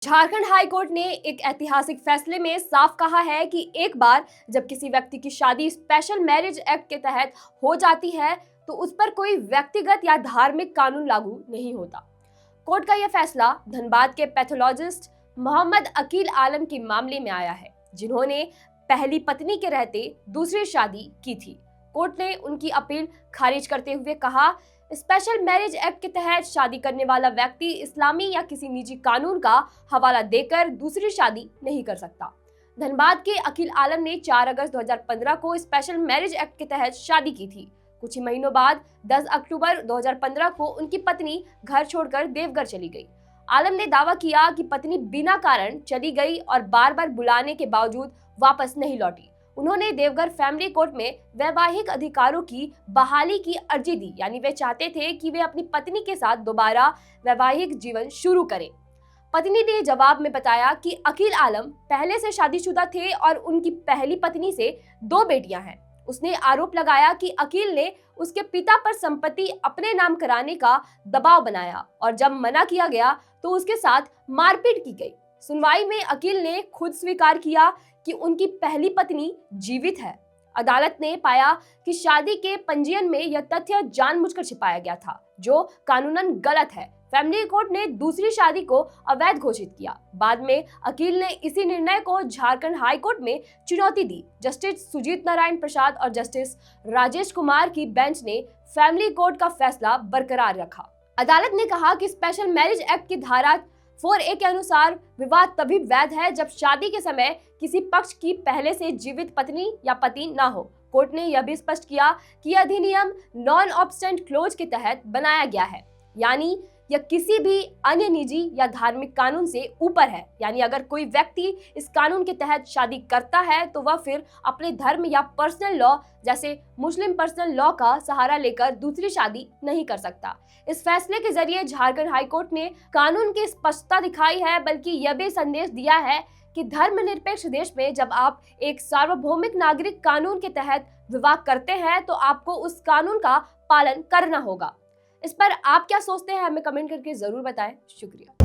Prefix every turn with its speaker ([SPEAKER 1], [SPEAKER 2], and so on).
[SPEAKER 1] Jharkhand high court ने एक ऐतिहासिक फैसले में साफ कहा है कि एक बार जब किसी व्यक्ति की शादी स्पेशल मैरिज एक्ट के तहत हो जाती है तो उस पर कोई व्यक्तिगत या धार्मिक कानून लागू नहीं होता। कोर्ट का यह फैसला धनबाद के पैथोलॉजिस्ट मोहम्मद अकील आलम के मामले में आया है, जिन्होंने पहली पत्नी के रहते दूसरी शादी की थी। कोर्ट ने उनकी अपील खारिज करते हुए कहा, स्पेशल मैरिज एक्ट के तहत शादी करने वाला व्यक्ति इस्लामी या किसी निजी कानून का हवाला देकर दूसरी शादी नहीं कर सकता। धनबाद के अकील आलम ने 4 अगस्त 2015 को स्पेशल मैरिज एक्ट के तहत शादी की थी। कुछ ही महीनों बाद 10 अक्टूबर 2015 को उनकी पत्नी घर छोड़कर देवघर चली गई। आलम ने दावा किया कि पत्नी बिना कारण चली गई और बार बार बुलाने के बावजूद वापस नहीं लौटी। उन्होंने देवघर फैमिली कोर्ट में वैवाहिक अधिकारों की बहाली की अर्जी दी, यानी वे चाहते थे कि वे अपनी पत्नी के साथ दोबारा वैवाहिक जीवन शुरू करें। पत्नी ने जवाब में बताया कि अकील आलम पहले से शादीशुदा थे और उनकी पहली पत्नी से 2 बेटियां हैं। उसने आरोप लगाया कि अकील ने उसके पिता पर संपत्ति अपने नाम कराने का दबाव बनाया और जब मना किया गया तो उसके साथ मारपीट की गई। सुनवाई में अकील ने खुद स्वीकार किया कि उनकी पहली पत्नी जीवित है। अदालत ने पाया कि शादी के पंजीयन में यह तथ्य जानबूझकर छिपाया गया था, जो कानूनन गलत है। फैमिली कोर्ट ने दूसरी शादी को अवैध घोषित किया। बाद में अकील ने इसी निर्णय को झारखंड हाई कोर्ट में चुनौती दी। जस्टिस सुजीत नारायण प्रसाद और जस्टिस राजेश कुमार की बेंच ने फैमिली कोर्ट का फैसला बरकरार रखा। अदालत ने कहा कि स्पेशल मैरिज एक्ट की धारा 4A के अनुसार विवाद तभी वैध है जब शादी के समय किसी पक्ष की पहले से जीवित पत्नी या पति ना हो। कोर्ट ने यह भी स्पष्ट किया कि यह अधिनियम नॉन ऑब्स्टेंट क्लोज के तहत बनाया गया है, यानी यह किसी भी अन्य निजी या धार्मिक कानून से ऊपर है। यानी अगर कोई व्यक्ति इस कानून के तहत शादी करता है तो वह फिर अपने धर्म या पर्सनल लॉ जैसे मुस्लिम पर्सनल लॉ का सहारा लेकर दूसरी शादी नहीं कर सकता। इस फैसले के जरिए झारखंड हाई कोर्ट ने कानून की स्पष्टता दिखाई है, बल्कि यह भी संदेश दिया है कि धर्मनिरपेक्ष देश में जब आप एक सार्वभौमिक नागरिक कानून के तहत विवाह करते हैं तो आपको उस कानून का पालन करना होगा। इस पर आप क्या सोचते हैं, हमें कमेंट करके जरूर बताएं। शुक्रिया।